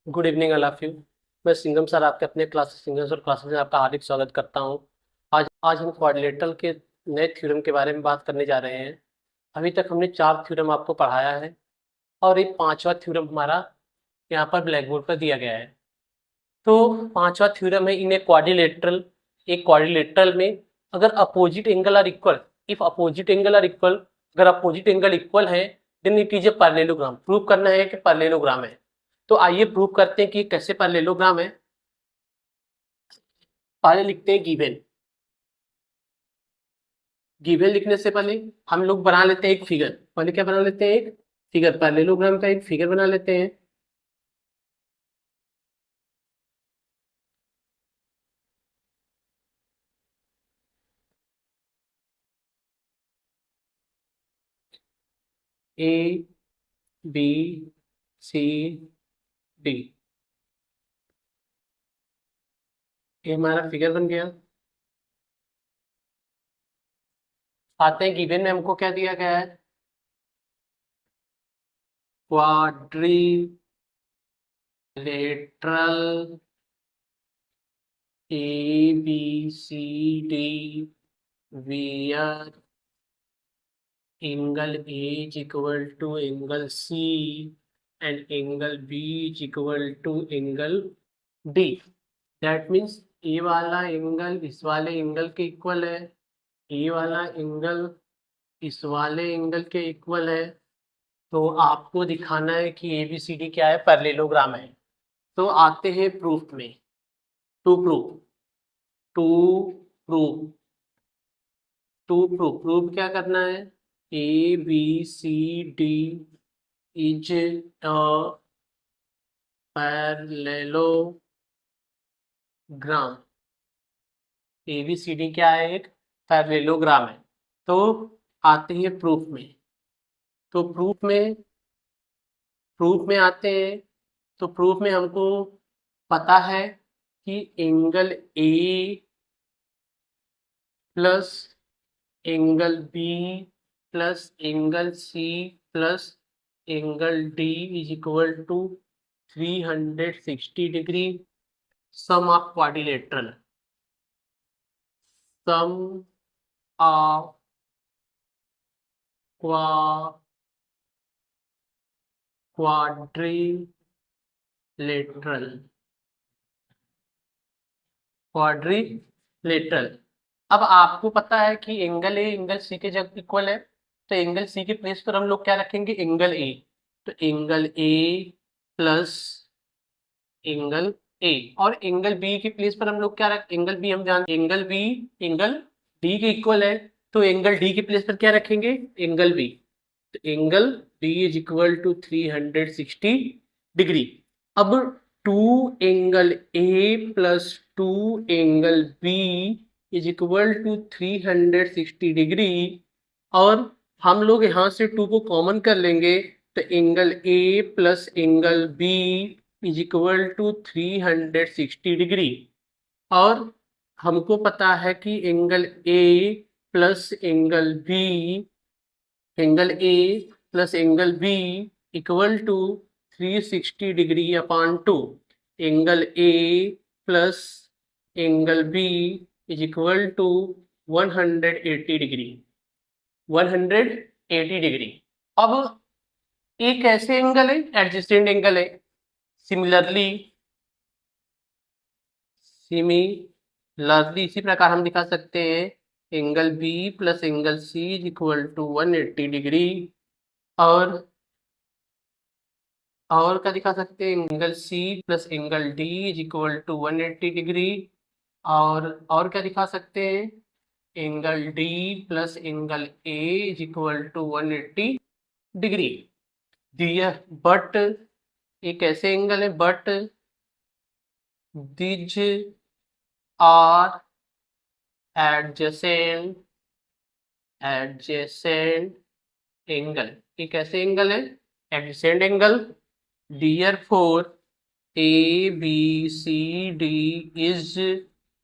Good evening all of you. मैं Singham sir आपके अपने क्लासेस सिंगम्स और क्लासेस में आपका हार्दिक स्वागत करता हूं। आज हम क्वाड्रिलेटरल के नए थ्योरम के बारे में बात करने जा रहे हैं। अभी तक हमने 4 थ्योरम आपको पढ़ाया है और एक पांचवा थ्योरम हमारा यहाँ पर ब्लैक बोर्ड पर दिया गया है। तो पांचवा थ्योरम है इन ए क्वाड्रिलेटरल। एक क्वाड्रिलेटरल में अगर opposite angle are equal, if opposite angle are equal, अगर अपोजिट एंगल इक्वल है then it is a parallelogram. Prove करना है कि पैरेललोग्राम है। तो आइए प्रूव करते हैं कि कैसे पैरेललोग्राम है। पहले लिखते हैं गिवन। गिवन लिखने से पहले हम लोग बना लेते हैं एक फिगर। पहले क्या बना लेते हैं? एक फिगर, पैरेललोग्राम का एक फिगर बना लेते हैं। ए बी सी डी, ये हमारा फिगर बन गया। आते हैं गिवन में हमको क्या दिया गया है? Quadrilateral A B C D where angle A is equal to angle C and angle B is equal to angle D. That means A वाला एंगल इस वाले एंगल के इक्वल है, ए वाला एंगल इस वाले एंगल के इक्वल है। तो आपको दिखाना है कि ए बी सी डी क्या है, पैरेललोग्राम है। तो आते हैं प्रूफ में। To proof, to proof, to proof क्या करना है? A B C D is a parallelogram. A B C D क्या है? एक पैरेललोग्राम है। तो आते हैं प्रूफ में। तो प्रूफ में आते हैं। तो प्रूफ में हमको पता है कि angle A plus angle B plus angle C plus angle D is equal to 360 degree. Sum of quadrilateral, sum of quadrilateral, quadrilateral. अब आपको पता है कि एंगल ए एंगल सी के जब इक्वल है तो एंगल सी के प्लेस पर हम लोग क्या रखेंगे? Angle A. तो angle A plus angle A, और एंगल बी के प्लेस पर हम लोग क्या रख, एंगल बी हम जानते, एंगल बी एंगल डी के इक्वल है। तो एंगल डी के प्लेस पर क्या रखेंगे? Angle B. तो angle B is equal to 360 degree. अब two angle A plus two angle B is equal to 360 degree, और हम लोग यहाँ से टू को कॉमन कर लेंगे। तो angle A plus angle B is equal to 360 degree. और हमको पता है कि angle A plus angle B, angle A plus angle B equal to 360 degree upon two. Angle A plus angle B is equal to 180 degree, 180 degree. अब एक ऐसे angle है, adjacent angle है। सिमिलरली सिमिलरली इसी प्रकार हम दिखा सकते हैं angle B plus angle C is equal to 180 degree. और क्या दिखा सकते हैं? Angle C plus angle D is equal to 180 degree. और क्या दिखा सकते हैं? Angle D plus angle A is equal to 180 degree दिया। बट एक ऐसे एंगल है, but these are adjacent, adjacent angle. एक ऐसे एंगल है, adjacent angle. Therefore A B C D is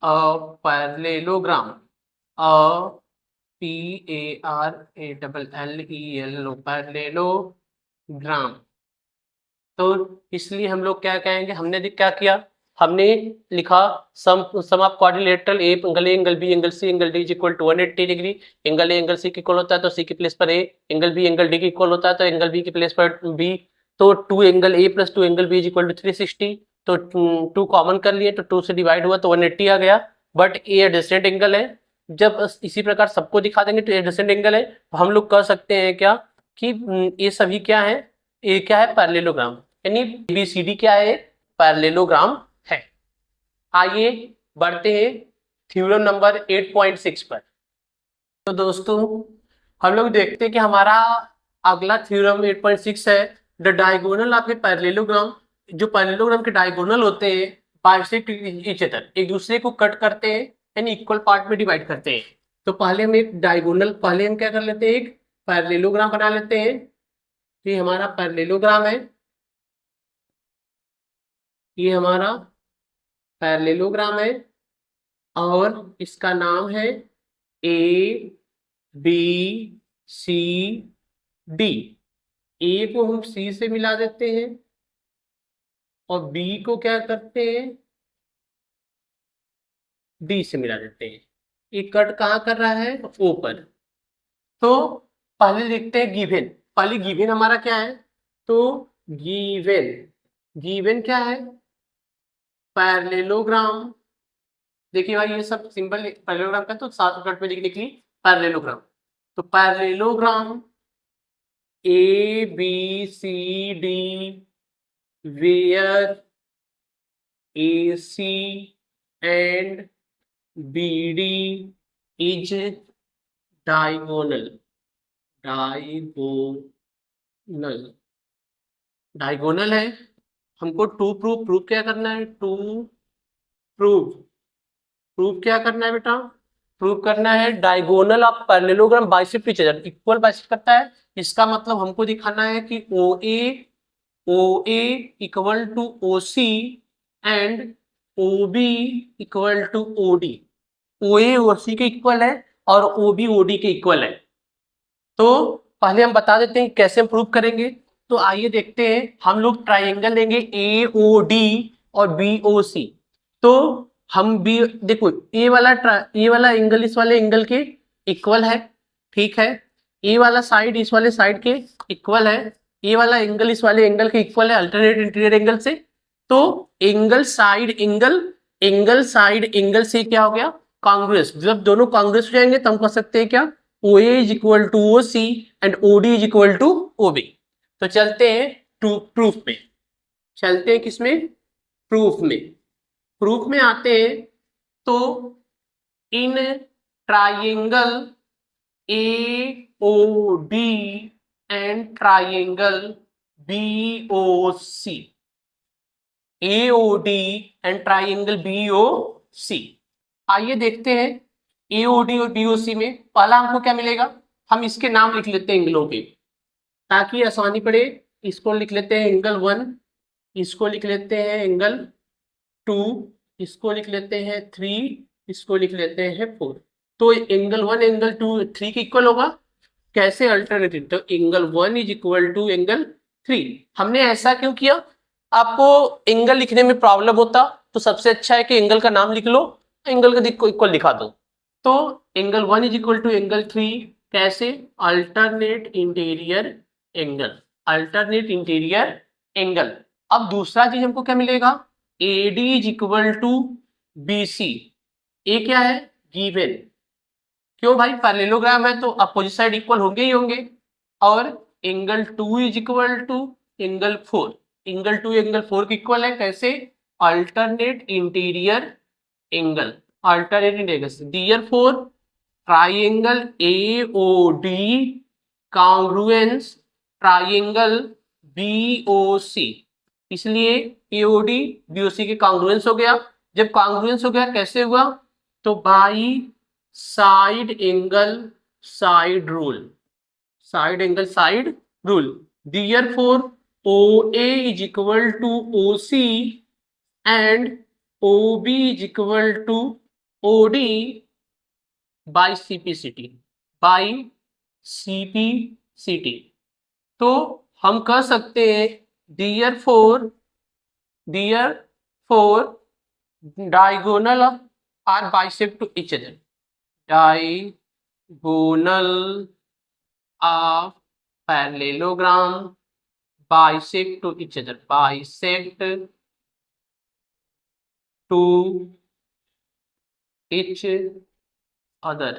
a parallelogram, a P A R A double L E L O, parallelogram. तो इसलिए हम लोग क्या कहेंगे, हमने क्या किया, हमने लिखा sum of quadrilateral A angle B angle C angle D is equal to 180 degree. Angle A angle C के इक्वल होता है तो सी की प्लेस पर A, angle B angle D के इक्वल होता है तो एंगल बी की प्लेस पर बी। तो 2 angle A plus 2 angle B is equal to 360। तो 2 कॉमन कर लिए तो 2 से डिवाइड हुआ तो 180 आ गया। बट ए एडजेसेंट एंगल है, जब इसी प्रकार सबको दिखा देंगे तो एडजेसेंट एंगल है, तो हम लोग कह सकते हैं क्या कि ये सभी क्या है, ये क्या है, पैरेललोग्राम, यानी ABCD क्या है, पैरेललोग्राम है। आइए बढ़ते हैं थ्योरम नंबर 8.6 पर। तो दोस्तों हम लोग देखते हैं कि हमारा अगला थ्योरम 8.6 है, the diagonal of a parallelogram. जो पैरेललोग्राम के डायगोनल होते हैं बाइसेक्ट ईच अदर, एक दूसरे को कट करते हैं यानी इक्वल पार्ट में डिवाइड करते हैं। तो पहले हम एक डायगोनल, पहले हम क्या कर लेते हैं, एक पैरेललोग्राम बना लेते हैं। ये हमारा पैरेललोग्राम है, ये हमारा पैरेललोग्राम है और इसका नाम है ए बी सी डी। ए को हम सी से मिला देते हैं और बी को क्या करते हैं, डी से मिला देते हैं। ये कट कहाँ कर रहा है, ओ पर। तो पहले लिखते हैं गिवन, पहले गिवन हमारा क्या है, तो गिवन, गिवन क्या है, पैरेललोग्राम। देखिए भाई ये सब सिंबल पैरेललोग्राम का, तो सात कट पे लिखने के लिए पैरेललोग्राम। तो parallelogram A B C D where A C and B D is diagonal, diagonal, diagonal है। हमको टू प्रूफ क्या करना है, टू प्रूफ, प्रूफ क्या करना है बेटा, प्रूफ करना है diagonal of parallelogram bisect each other, equal bisect करता है। इसका मतलब हमको दिखाना है कि OA equal to OC and OB equal to OD। OA OC के इक्वल है और OB OD के इक्वल है। तो पहले हम बता देते हैं कैसे हम प्रूव करेंगे। तो आइए देखते हैं, हम लोग ट्राइंगल लेंगे AOD और BOC। तो हम भी देखो ये वाला एंगल इस वाले एंगल के इक्वल है, ठीक है, ये वाला साइड इस वाले साइड के इक्वल है, ये वाला एंगल इस वाले एंगल के इक्वल है अल्टरनेट इंटीरियर एंगल से। तो एंगल साइड एंगल से क्या हो गया, कॉन्ग्रुएंस। जब दोनों कॉन्ग्रुएंस हो जाएंगे तो हम कह सकते हैं क्या, OA is equal to OC and OD is equal to OB। तो चलते हैं प्रूफ में, चलते हैं किसमें, प्रूफ में। प्रूफ में आते हैं तो in triangle AOD and triangle BOC, AOD and triangle BOC। आइए देखते हैं AOD और BOC में पहला हमको क्या मिलेगा, हम इसके नाम लिख लेते हैं एंगलों के ताकि आसानी पड़े। इसको लिख लेते हैं एंगल 1, इसको लिख लेते हैं एंगल 2, इसको लिख लेते हैं 3, इसको लिख लेते हैं 4। तो एंगल 1 एंगल 2 3 के इक्वल होगा, कैसे, अल्टरनेटिव। तो angle 1 is equal to angle 3। हमने ऐसा क्यों किया, आपको एंगल लिखने में प्रॉब्लम होता तो सबसे अच्छा है कि एंगल का नाम लिख लो, एंगल का इक्वल लिखा दो। तो angle 1 is equal to angle 3, कैसे, alternate interior angle, alternate interior angle. अब दूसरा चीज हमको क्या मिलेगा, AD is equal to BC। ये क्या है, गिवन, क्यों भाई, पैरेललोग्राम है तो अपोजिट साइड इक्वल होंगे ही होंगे। और angle 2 is equal to angle 4, angle 2 angle 4 के इक्वल है, कैसे, alternate interior angle, alternate interior. Therefore triangle AOD congruence triangle BOC, इसलिए AOD BOC के कॉन्ग्रुएंस हो गया। जब कॉन्ग्रुएंस हो गया कैसे हुआ, तो by side angle side rule, side angle side rule. Therefore OA is equal to OC and OB is equal to OD by CPCT, by CPCT। तो हम कह सकते हैं Therefore, diagonal are bisect to each other. Diagonal of parallelogram bisect to each other. Bisect to each other.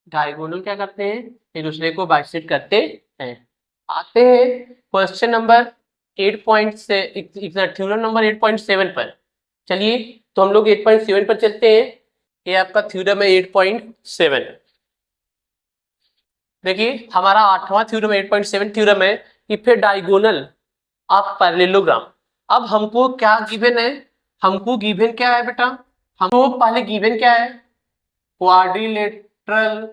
Diagonal क्या करते हैं, एक दूसरे को बाइसेक्ट करते हैं। आते हैं क्वेश्चन नंबर 8 से थ्योरम नंबर 8.7 पर। चलिए तो हम लोग 8.7 पर चलते हैं। ये आपका थ्योरम है 8.7। देखिए हमारा 8वां थ्योरम 8.7 थ्योरम है if A diagonal of parallelogram. अब हमको क्या गिवन है, हमको गिवन क्या है बेटा, हमको पहले गिवन क्या है, quadrilateral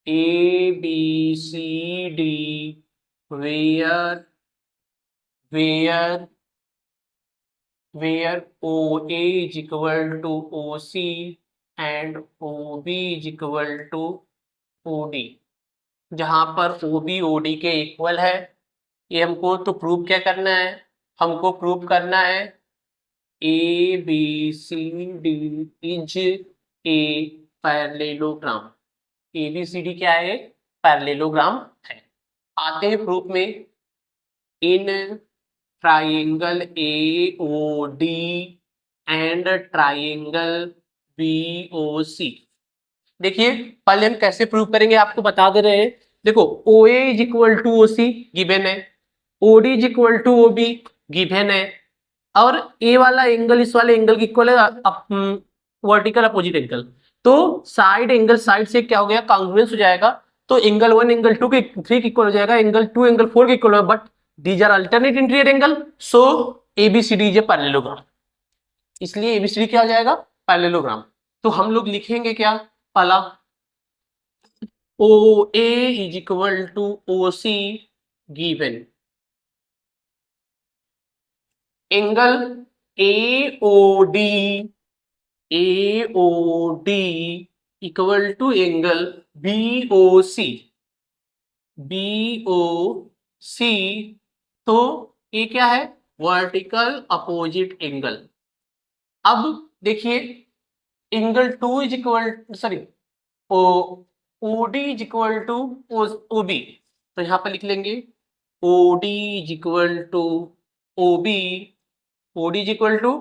ABCD where OA is equal to OC and OB is equal to OD। जहां पर OB OD के इक्वल है, ये हमको तो प्रूव क्या करना है, हमको प्रूव करना है ABCD is a parallelogram. ABCD क्या है, पैरेललोग्राम है। आते हैं प्रूफ में, in triangle AOD and triangle BOC। देखिए पहले हम कैसे प्रूव करेंगे आपको बता दे रहे हैं। देखो OA is equal to OC given है, OD is equal to OB given है, और ए वाला एंगल इस वाले एंगल की इक्वल है, वर्टिकल अपोजिट एंगल। तो साइड एंगल साइड से क्या हो गया, कांग्रुएंस हो जाएगा। तो एंगल 1 एंगल 2 के 3 के इक्वल हो जाएगा, एंगल 2 एंगल 4 के equal, but these are alternate interior angle, so ABCD is a parallelogram. इसलिए ABCD क्या हो जाएगा, पैरेललोग्राम। तो हम लोग लिखेंगे क्या, पहला OA is equal to OC given, angle AOD equal to angle BOC। तो ये क्या है, वर्टिकल अपोजिट एंगल। अब देखिए angle 2 is equal OD is equal to OB, तो यहां पर लिख लेंगे OD is equal to OB, OD is equal to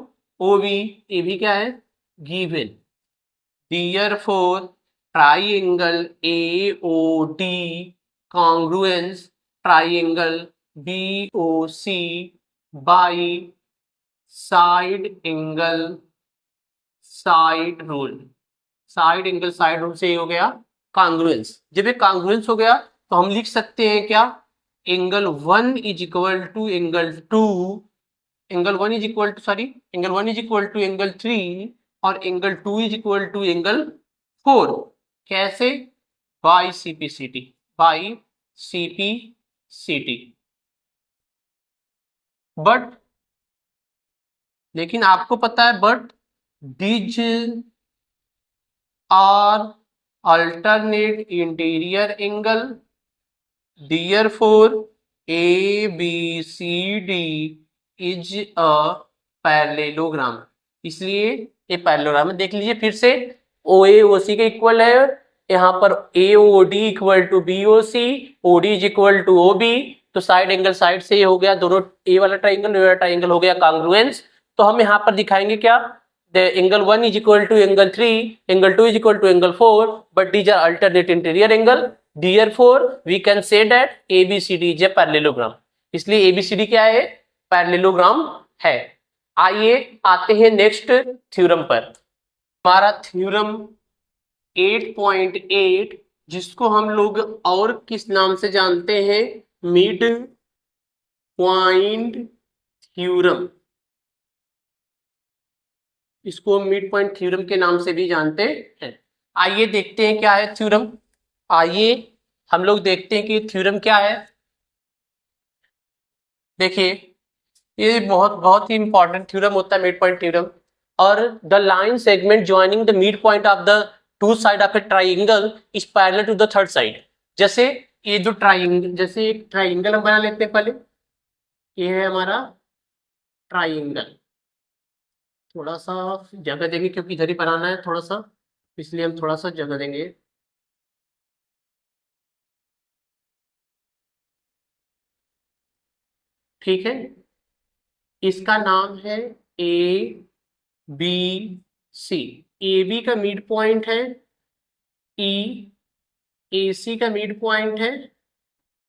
OB, ये भी क्या है, given. Therefore triangle AOD congruence triangle BOC by side rule. Side angle side rule से हो गया कांग्रुएंस। जब ये कांग्रुएंस हो गया तो हम लिख सकते हैं क्या, angle 1 is equal to angle 2, angle 1 is equal to angle 1 is equal to angle 3 और angle 2 is equal to angle 4। कैसे, बाय CPCT। बट लेकिन आपको पता है, but these are alternate interior angle, therefore ABCD is a parallelogram। इसलिए ये parallelogram है। देख लीजिए फिर से, OA OC के इक्वल है, यहाँ पर AOD equal to BOC, OD is equal to OB, तो साइड एंगल साइड से ये हो गया, दोनों ए वाला ट्राइंगल हो गया कांग्रुएंस। तो हम यहाँ पर दिखाएंगे क्या, the angle 1 is equal to angle 3, angle 2 is equal to angle 4, but these are alternate interior angle, therefore we can say that ABCD is a parallelogram। इसलिए ABCD क्या है, पैरेललोग्राम है। आइए आते हैं नेक्स्ट थ्योरम पर। हमारा थ्योरम 8.8 जिसको हम लोग और किस नाम से जानते हैं, मिड पॉइंट थ्योरम। इसको मिड पॉइंट थ्योरम के नाम से भी जानते हैं। आइए देखते हैं क्या है थ्योरम। आइए हम लोग देखते हैं कि थ्योरम क्या है। देखिए ये बहुत ही इंपॉर्टेंट थ्योरम होता है मिड पॉइंट थ्योरम। और the line segment joining the mid point of the two side of a triangle is parallel to the third side. जैसे ये जो ट्राइंगल, जैसे एक ट्राइंगल हम बना लेते हैं पहले, ये है हमारा ट्राइंगल। थोड़ा सा जगह देंगे क्योंकि इधर ही बनाना है थोड़ा सा, इसलिए हम थोड़ा सा जगह देंगे। ठीक है, इसका नाम है A B C. A B का मिड पॉइंट है ई, ए सी का मिड पॉइंट है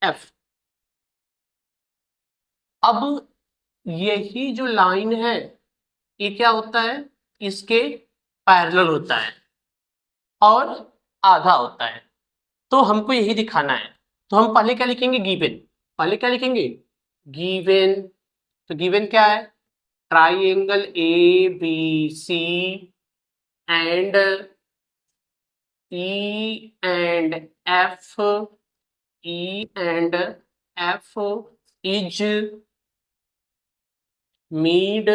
एफ। अब यही जो लाइन है ये क्या होता है, इसके पैरेलल होता है और आधा होता है। तो हमको यही दिखाना है। तो हम पहले क्या लिखेंगे, गिवन। पहले क्या लिखेंगे, गिवन। तो गिवन क्या है, triangle A B C and E and F, E and F is mid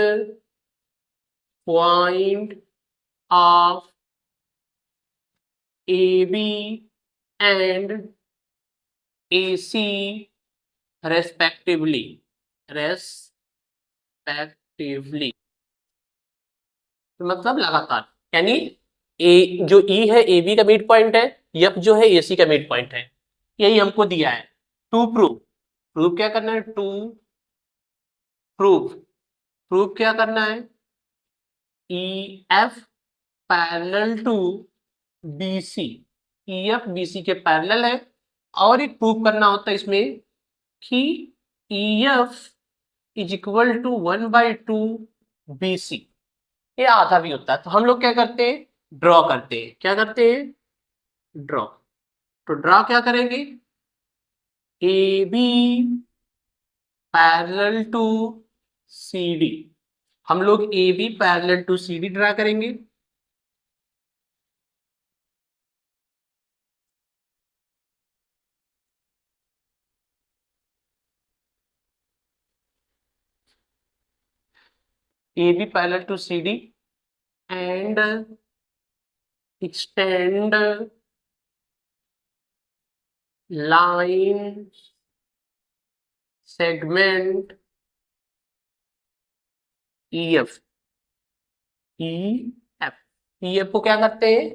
point of AB and AC respectively। तो मतलब लगातार, यानी ए जो E है AB का मिड पॉइंट है, F जो है AC का मिड पॉइंट है। यही हमको दिया है। टू प्रूव, प्रूव क्या करना है, टू प्रूव, प्रूव क्या करना है, EF parallel to BC, EF BC के पैरेलल है। और एक प्रूव करना होता है इसमें कि EF is equal to 1/2 BC, ये आधा भी होता है। तो हम लोग क्या करते हैं, ड्रॉ करते हैं। क्या करते हैं, ड्रॉ। तो ड्रॉ क्या करेंगे, AB पैरेलल टू CD। हम लोग AB parallel to CD draw करेंगे। AB parallel to CD and extend line segment EF। EF को क्या करते हैं,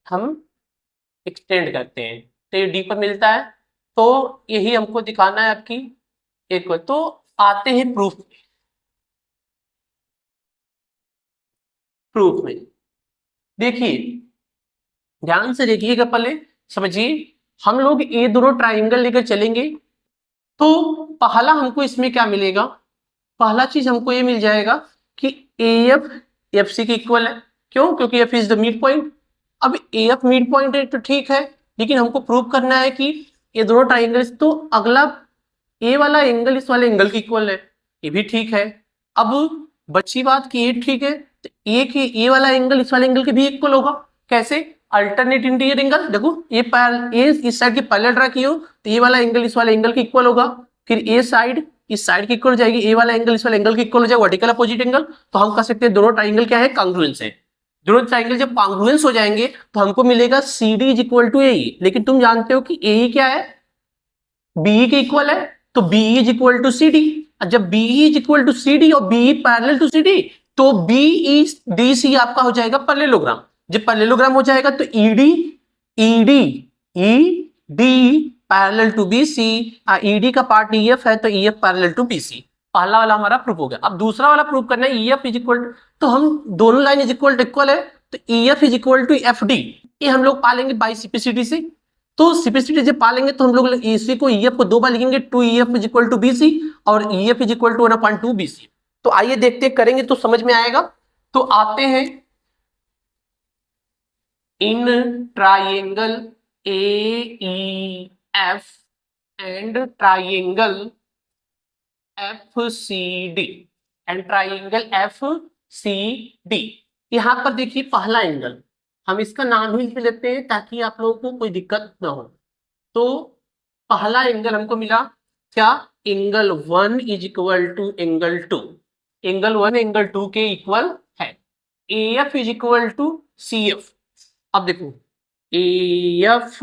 हम एक्सटेंड करते हैं। तो ये डी पर मिलता है। तो यही हमको दिखाना है आपकी एक। तो आते हैं प्रूफ में। प्रूफ में देखिए, ध्यान से देखिएगा, पहले समझिए। हम लोग ये दोनों ट्राइंगल लेकर चलेंगे तो पहला हमको इसमें क्या मिलेगा, पहला चीज हमको ये मिल जाएगा कि AF FC के इक्वल है। क्यों, क्योंकि F is the mid point. अब AF मिड पॉइंट है तो ठीक है, लेकिन हमको प्रूव करना है कि ये दोनों ट्राइंगल्स, तो अगला ए वाला एंगल इस वाले एंगल के इक्वल है, ये भी ठीक है। अब बची बात कि ये ठीक है, तो ए वाला एंगल इस वाले एंगल के भी इक्वल होगा। कैसे, अल्टरनेट इंटीरियर एंगल। देखो ये इस साइड के पैरेलल ड्रा किए हो तो ये वाला एंगल इस वाले एंगल के इक्वल होगा। फिर ए साइड इस साइड की इक्वल हो जाएगी, ए वाला एंगल इस वाले एंगल के इक्वल हो जाएगा, वर्टिकल अपोजिट एंगल। तो हम कह सकते हैं दोनों ट्राइंगल क्या है, कांग्रुएंस है। दोनों ट्राइंगल जब कांग्रुएंस हो जाएंगे तो हमको मिलेगा CD is equal to AE। लेकिन तुम जानते हो कि AE क्या है, BE के इक्वल है, तो BE is equal to CD। जब BE is equal to CD और BE पैरेलल टू CD, तो BEDC आपका हो जाएगा पैरेललोग्राम। जब पैरेललोग्राम हो जाएगा तो ED parallel to BC, ED का पार्ट EF है तो EF पैरेलल टू BC। पहला वाला हमारा प्रूफ हो गया। अब दूसरा वाला प्रूफ करना है EF इज इक्वल, तो हम दोनों line is equal to equal है, तो EF is equal to FD। ये हम लोग पालेंगे बाई CPCD से। तो CPCD जब पालेंगे तो हम लोग AC को EF को 2 बार लिखेंगे, 2EF is equal to BC और EF is equal to 1/2 BC। तो आइए देखते करेंगे तो समझ में आएगा। तो आते हैं, in triangle AEF and triangle FCD and triangle FCD। यहां पर देखिए पहला एंगल, हम इसका नाम ही लिख लेते हैं ताकि आप लोगों को कोई दिक्कत ना हो। तो पहला एंगल हमको मिला क्या, angle 1 is equal to angle 2। Angle 1 angle 2 के इक्वल है। AF is equal to CF। अब देखो AF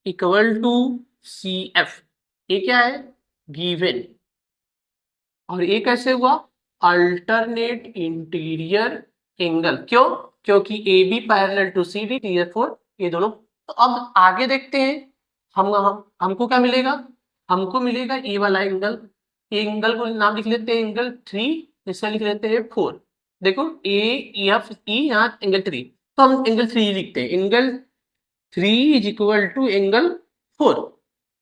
इक्वल टू CF, ये क्या है, गिवन। और ये कैसे हुआ, अल्टरनेट इंटीरियर एंगल, क्यों, क्योंकि AB parallel to CD, therefore ये दोनों। तो अब आगे देखते हैं, हमको क्या मिलेगा, हमको मिलेगा ये वाला एंगल। ये एंगल को नाम लिख लेते हैं एंगल 3, इसका लिख लेते हैं 4। देखो AFE, यहाँ एंगल 3, तो हम एंगल 3 लिखते हैं, angle 3 is equal to angle 4।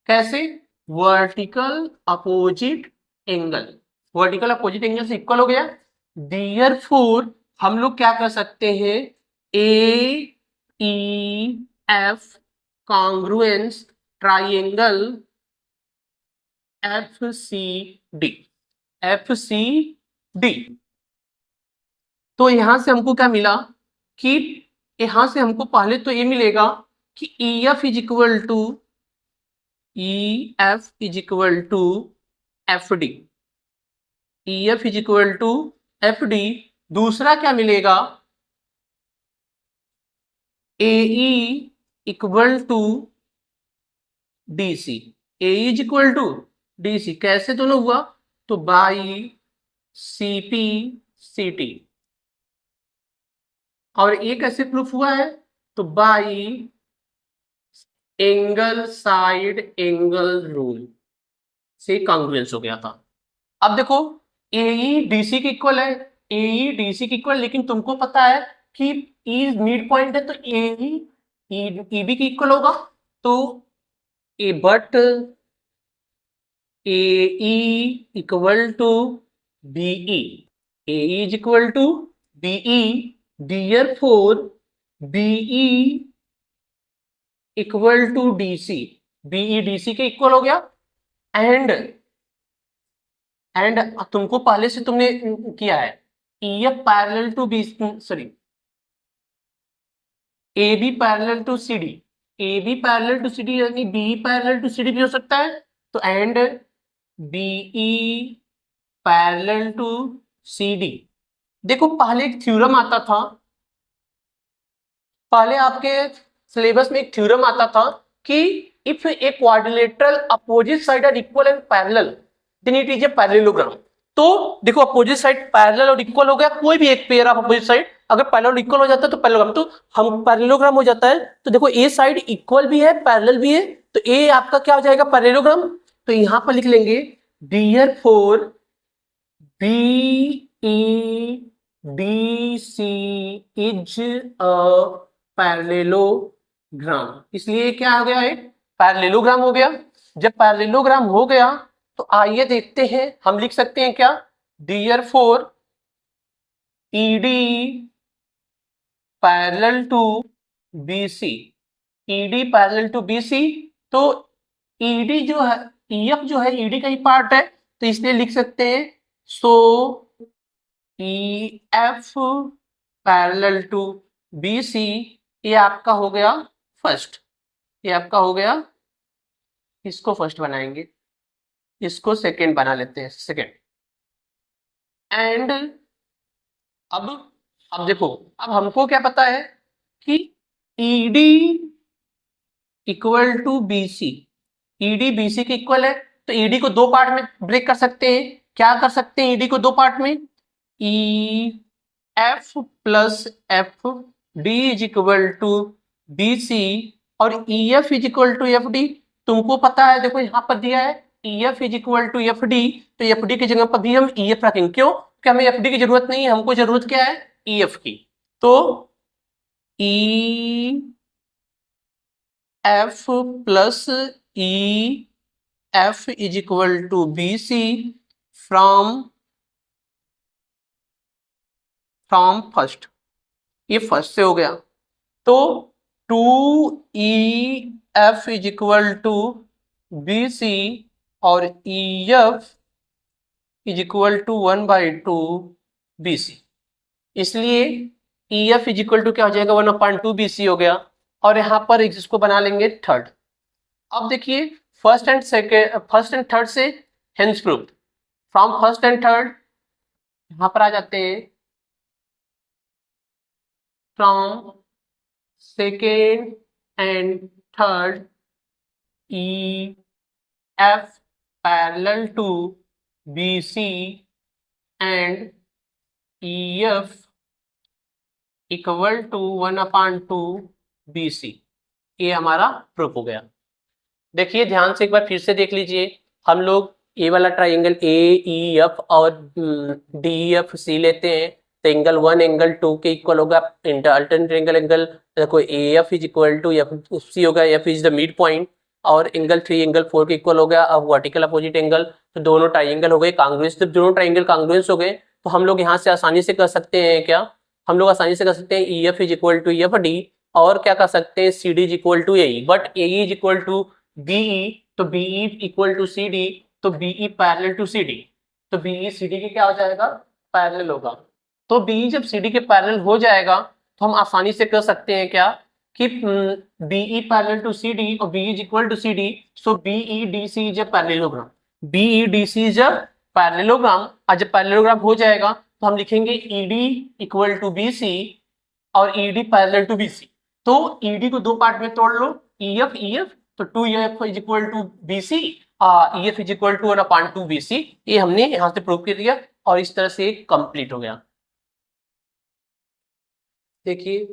कैसे, vertical opposite angle, vertical opposite angle से इक्वल हो गया। देयरफॉर हम लोग क्या कर सकते हैं, AEF congruence triangle FCD, FCD। तो यहां से हमको क्या मिला कि यहां से हमको पहले तो ये मिलेगा कि EF is equal to FD, EF is equal to FD। दूसरा क्या मिलेगा, AE equal to DC, AE is equal to DC। कैसे दोनों हुआ, तो बाई CP/CT। और ये कैसे प्रूफ हुआ है, तो by angle side angle rule से कॉन्ग्रुएंस हो गया था। अब देखो AE DC के इक्वल है, AE DC के इक्वल, लेकिन तुमको पता है कि E मिड पॉइंट है, तो AE EB के इक्वल होगा। तो but AE equal to BE, AE is equal to BE, therefore BE equal to DC, BE DC के इक्वल हो गया। एंड तुमको पहले से तुमने किया है EF parallel to B, sorry AB parallel to CD, AB parallel to CD यानी BE पैरेलल टू CD भी हो सकता है। तो and BE parallel to CD। देखो पहले एक थ्योरम आता था, पहले आपके सिलेबस में एक थ्योरम आता था कि if a quadrilateral opposite side are equal and parallel then it is a parallelogram. तो देखो अपोजिट साइड पैरेलल और इक्वल हो गया, कोई भी एक पेयर ऑफ अपोजिट साइड अगर पैरेलल और इक्वल हो जाता है तो पैरेललोग्राम, तो हम पैरेललोग्राम हो जाता है। तो देखो ए साइड इक्वल भी है पैरेलल भी है, तो ए आपका क्या हो जाएगा, पैरेललोग्राम। तो यहां पर लिख लेंगे therefore BEDC is a parallelogram, इसलिए क्या हो गया, एक पैरेललोग्राम हो गया। जब पैरेललोग्राम हो गया तो आइए देखते हैं, हम लिख सकते हैं क्या, therefore ED parallel to BC, ED parallel to BC। तो ED जो है, EF जो है ED का ही पार्ट है, तो इसलिए लिख सकते हैं सो EF पैरेलल टू BC, ये आपका हो गया फर्स्ट, ये आपका हो गया, इसको फर्स्ट बनाएंगे, इसको सेकंड बना लेते हैं, सेकंड। एंड अब देखो, अब हमको क्या पता है कि ED equal to BC, ED BC के इक्वल है, तो ED को दो पार्ट में ब्रेक कर सकते हैं। क्या कर सकते हैं ED को दो पार्ट में, EF plus FD is equal to BC और EF is equal to FD। तुमको पता है, देखो यहां पर दिया है EF is equal to FD, तो FD की जगह पर भी हम EF रखेंगे, क्यों, कि हमें FD की जरूरत नहीं है, हमको जरूरत क्या है, EF की। तो EF plus EF is equal to BC from first, ये फर्स्ट से हो गया। तो 2EF is equal to BC और EF is equal to 1/2 BC, इसलिए EF इज इक्वल टू क्या हो जाएगा, 1/2 BC हो गया। और यहां पर इसको बना लेंगे थर्ड। अब देखिए फर्स्ट एंड थर्ड से hence proof, from first and third यहां पर आ जाते हैं, from second and third E F parallel to B C and E F equal to 1/2 B C. ये हमारा प्रूफ हो गया। देखिए ध्यान से एक बार फिर से देख लीजिए, हम लोग ए वाला ट्राइंगल ए ई एफ और डी एफ सी लेते हैं तो एंगल 1 एंगल 2 के इक्वल होगा। अल्टरनेट एंगल देखो A F is equal to F C होगा, F is the mid point, और एंगल 3 एंगल 4 के इक्वल हो गया। अब वर्टिकल अपोजिट एंगल, तो दोनों ट्राइंगल हो गए कांग्रुएंस। जब दोनों ट्राइंगल कांग्रुएंस हो गए तो हम लोग यहाँ से आसानी से कर सकते हैं क्या, हम लोग आसानी से कर सकते हैं E F is equal to F D, और क्या कर सकते हैं C D is equal to A E, but A is equal to B E, तो B E equal to C D, तो B E parallel to C D, तो बीई सी डी के क्या हो जाएगा, पैरेलल होगा। तो बीई जब सी डी के पैरेलल हो जाएगा तो हम आसानी से कर सकते हैं क्या कि B E parallel to C D और B E is equal to C D, so B E D C is a parallelogram, B E D C is a parallelogram. और जब पैरेललोग्राम हो जाएगा तो हम लिखेंगे E D equal to B C और E D parallel to B C. तो ईडी को दो पार्ट में तोड़ लो, ईएफ ईएफ, तो 2EF is equal to BC, EF is equal to 1/2 BC। ये हमने यहां से प्रूव कर दिया और इस तरह से कंप्लीट हो गया। देखिए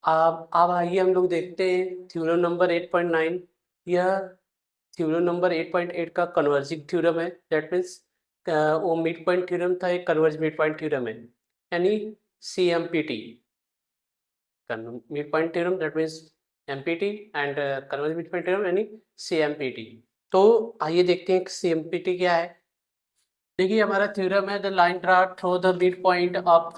अब आइए हम लोग देखते हैं थ्योरम नंबर 8.9। यह थ्योरम नंबर 8.8 का कन्वर्जिंग थ्योरम है, दैट मीन्स वो मिड पॉइंट थ्योरम था, एक कन्वर्ज मिड पॉइंट थ्योरम है, यानी CMPT mid point theorem, that means MPT and converge mid point theorem यानी CMPT। तो आइए देखते हैं CMPT क्या है। देखिए हमारा थ्योरम है the line draw through the mid point of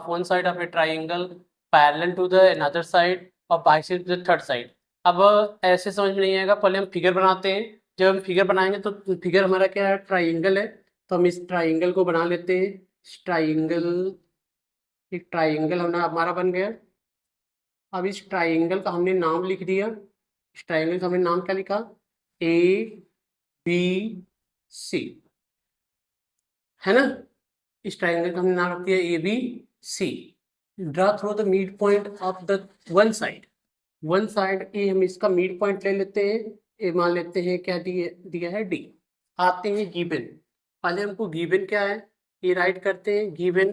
one side of a triangle parallel to the another side और बाइसेक्ट द थर्ड साइड। अब ऐसे समझ में नहीं आएगा, पहले हम फिगर बनाते हैं। जब हम फिगर बनाएंगे तो फिगर हमारा क्या है, ट्राइंगल है, तो हम इस ट्राइंगल को बना लेते हैं। ट्राइंगल, एक ट्राइंगल हमारा बन गया। अब इस ट्राइंगल का हमने नाम लिख दिया, इस ट्राइंगल का हमने नाम क्या लिखा, ABC, है ना। इस ट्राइंगल का हमने नाम रख दिया ABC। Draw through the mid point of the one side, one side A, हम इसका मिड पॉइंट ले लेते हैं, ए मान लेते हैं क्या दिया है D। आते हैं गिवन, पहले हमको गिवन क्या है ये राइट करते हैं। Given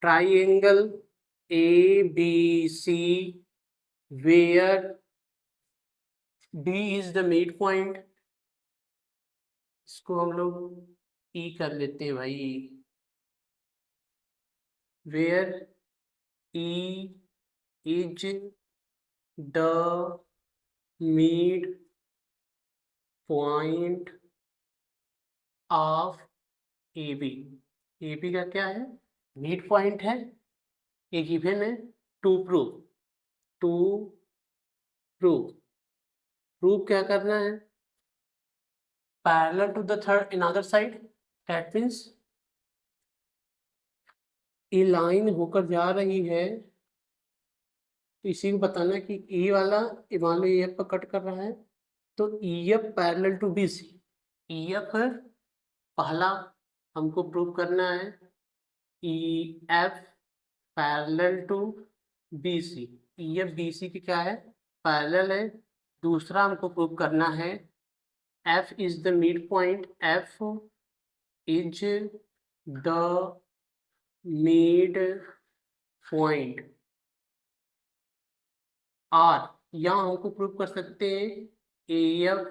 triangle ABC where D is the midpoint, इसको हम लोग E कर लेते हैं भाई, where E is the midpoint of AB। AB का क्या है, मिड पॉइंट है, ये गिवन है। टू प्रूव क्या करना है, parallel to the third another side, that means ये लाइन होकर जा रही है, तो इसी को बताना कि E वाला मान लो EF पर कट कर रहा है, तो EF parallel to BC, EF पहला हमको प्रूव करना है, EF parallel to BC, EF BC की क्या है, पैरेलल है। दूसरा हमको प्रूव करना है F is the mid point, F is the mid point, और यहाँ हमको प्रूव कर सकते हैं AF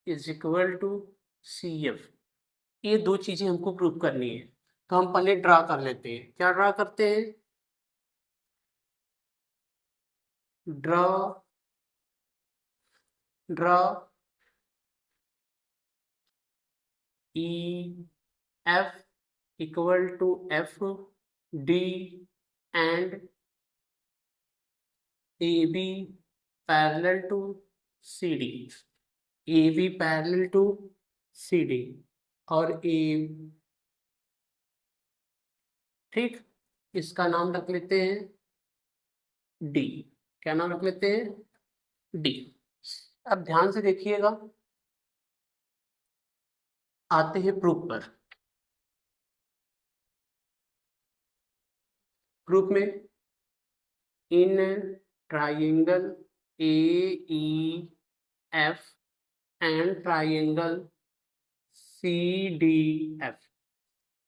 is equal to CF। ये दो चीजें हमको प्रूव करनी है, तो हम पहले ड्रा कर लेते हैं। क्या ड्रा करते हैं, draw EF equal to FD and AB parallel to CD, AB parallel to CD और A, ठीक, इसका नाम रख लेते हैं D। क्या नाम रख लेते हैं, D। अब ध्यान से देखिएगा, आते हैं प्रूफ पर। प्रूफ में in triangle AEF and triangle CDF।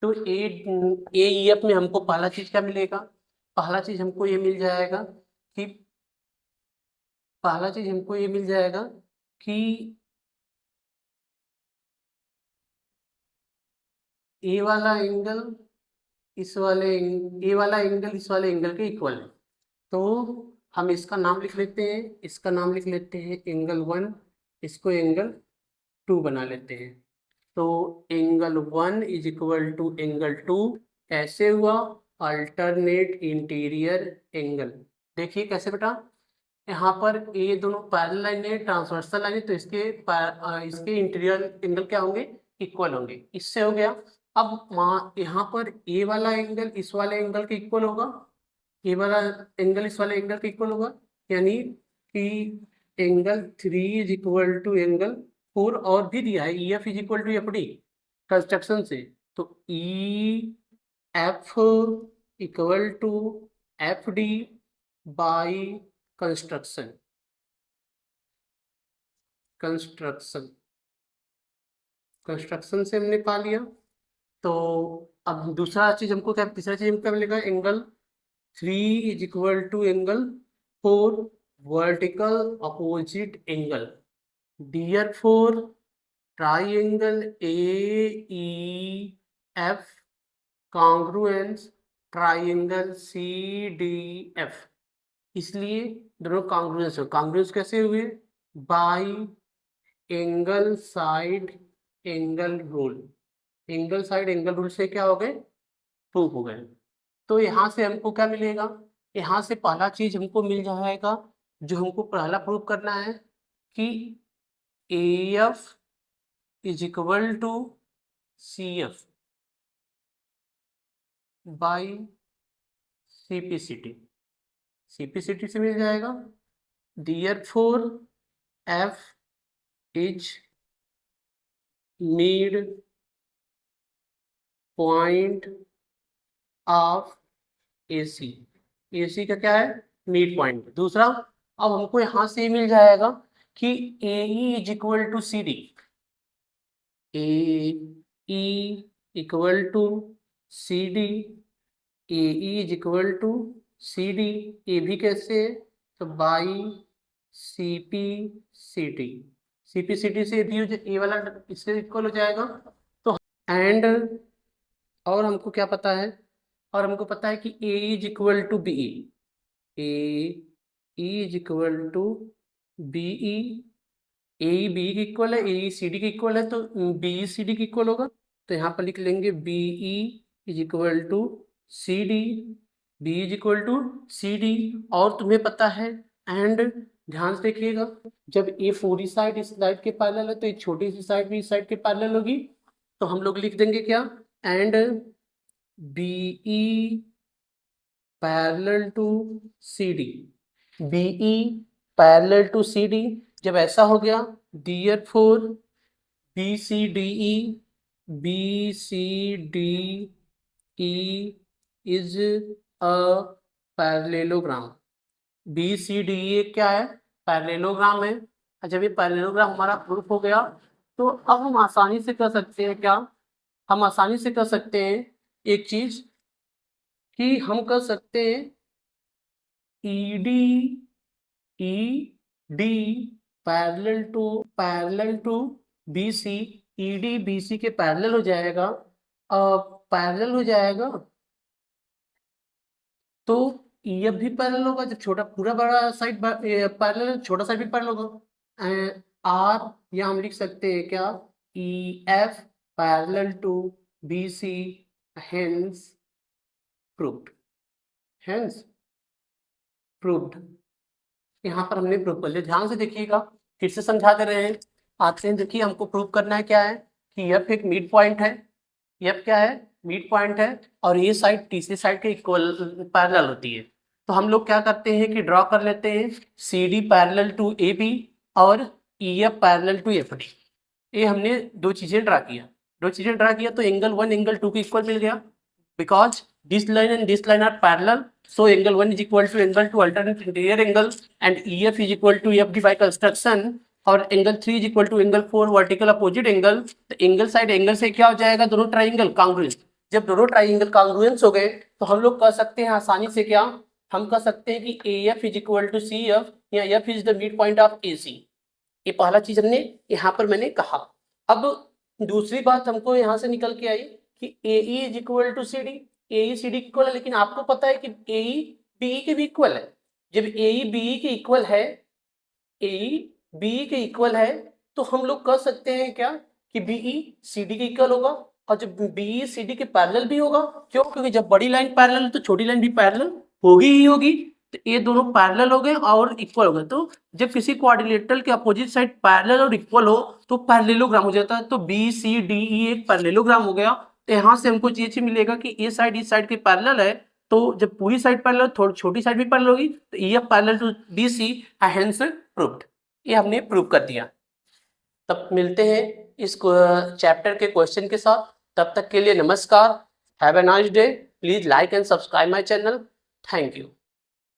तो AEF में हमको पहला चीज क्या मिलेगा? पहला चीज हमको ये मिल जाएगा कि ए वाला एंगल ए वाला एंगल इस वाले एंगल के इक्वल है। तो हम इसका नाम लिख लेते हैं, एंगल 1, इसको एंगल 2 बना लेते हैं। तो angle 1 is equal to angle 2 कैसे हुआ? Alternate interior angle. देखिए कैसे बेटा, यहाँ पर ये दोनों पैरेलल लाइन है, ट्रांसवर्सल लाइन है, तो इसके इंटीरियर एंगल क्या होंगे? इक्वल होंगे। इससे हो गया। अब वहाँ यहाँ पर ए वाला एंगल इस वाले एंगल के इक्वल होगा, ए वाला एंगल इस वाले एंगल के इक्वल होगा, यानी कि angle 3 is equal to angle 4। और भी दिया है EF is equal to FD construction से। तो EF equal to FD by construction से हमने पा लिया। तो अब तीसरा चीज हमको क्या मिलेगा? Angle 3 is equal to angle 4 vertical opposite angle. Therefore triangle AEF congruence triangle CDF। इसलिए दोनों कॉन्ग्रुएंस कैसे हुए? By angle side angle rule से क्या हो गए? प्रूव हो गए। तो यहाँ से हमको क्या मिलेगा? यहाँ से पहला चीज हमको मिल जाएगा जो हमको पहला प्रूव करना है कि AF is equal to CF by CPCT से मिल जाएगा। Therefore F is mid point of AC का क्या है? Mid point. दूसरा, अब हमको यहां से मिल जाएगा कि AE is equal to CD, AE equal to CD, AE is equal to CD, A भी कैसे? तो बाई CPCT से भी ए वाला इससे इक्वल हो जाएगा। तो एंड और हमको क्या पता है? और हमको पता है कि A is equal to BE, AE is equal to BE, AE BE के इक्वल है, AE CD के इक्वल है, तो BE CD के इक्वल होगा। तो यहाँ पर लिख लेंगे BE is equal to CD, BE is equal to CD। और तुम्हें पता है एंड ध्यान से देखिएगा, जब ये पूरी साइड इस साइड के पैरेलल है तो ये छोटी सी साइड भी इस साइड के पैरेलल होगी। तो हम लोग लिख देंगे क्या? And BE parallel to CD, BE parallel to CD। जब ऐसा हो गया, Therefore BCDE इज अ पैरेललोग्राम। BCDE क्या है? पैरेललोग्राम है। और जब ये पैरेललोग्राम हमारा प्रूफ हो गया, तो अब हम आसानी से कर सकते हैं क्या? हम आसानी से कर सकते हैं एक चीज कि हम कर सकते हैं ED parallel to BC, ED BC के पैरेलल हो जाएगा, पैरेलल हो जाएगा। तो EF भी पैरेलल होगा, जब छोटा पूरा बड़ा साइड पैरेलल, छोटा साइड भी पैरेलल होगा। R या हम लिख सकते हैं क्या? EF parallel to BC, hence proved, यहाँ पर हमने प्रूव कर लिया। ध्यान से देखिएगा, फिर से समझा दे रहे हैं। आते हैं, देखिए हमको प्रूव करना है क्या है कि F एक मिड पॉइंट है। F क्या है? मिड पॉइंट है, और ये साइड तीसरी साइड के इक्वल पैरेलल होती है। तो हम लोग क्या करते हैं कि ड्रॉ कर लेते हैं CD पैरेलल टू AB और EF पैरेलल टू FD। ये हमने दो चीजें ड्रा किया, तो एंगल 1 एंगल 2 के इक्वल मिल गया, because this line and this line are parallel, so angle 1 is equal to angle 2 alternate interior angle, and EF is equal to EFD by construction, और angle 3 is equal to angle 4 vertical opposite angle. तो angle side angle से क्या हो जाएगा, दोनों triangle कांग्रुएंस। जब दोनों triangle कांग्रुएंस हो गए तो हम लोग कह सकते हैं आसानी से, क्या हम कह सकते हैं कि AF is equal to CF, या F is the mid point of AC। ये पहला चीज हमने यहाँ पर मैंने कहा। अब दूसरी बात हमको यहाँ से निकल के आई कि AE is equal to CD, AE CD equal है, लेकिन आपको पता है कि AE BE के भी इक्वल है। जब AE BE के इक्वल है, AE BE के इक्वल है, तो हम लोग कह सकते हैं क्या कि BE CD के इक्वल होगा, और जब BE CD के पैरेलल भी होगा। क्यों? क्योंकि जब बड़ी लाइन पैरेलल है तो छोटी लाइन भी पैरेलल होगी ही होगी। तो ये दोनों पैरेलल हो गए और इक्वल हो गए। तो जब किसी क्वाड्रिलेटरल के अपोजिट साइड पैरेलल और इक्वल हो तो पैरेललोग्राम हो जाता है। तो BCDE एक पैरेललोग्राम हो गया। तो यहाँ से हमको ये चीज मिलेगा कि ये साइड इस साइड के पैरेलल है, तो जब पूरी साइड पैरेलल थोड़ी छोटी साइड भी पैरेलल होगी तो EF parallel to BC, hence proved. ये हमने प्रूव कर दिया। तब मिलते हैं इस चैप्टर के क्वेश्चन के साथ। तब तक के लिए नमस्कार, have a nice day. Please like and subscribe my channel. Thank you.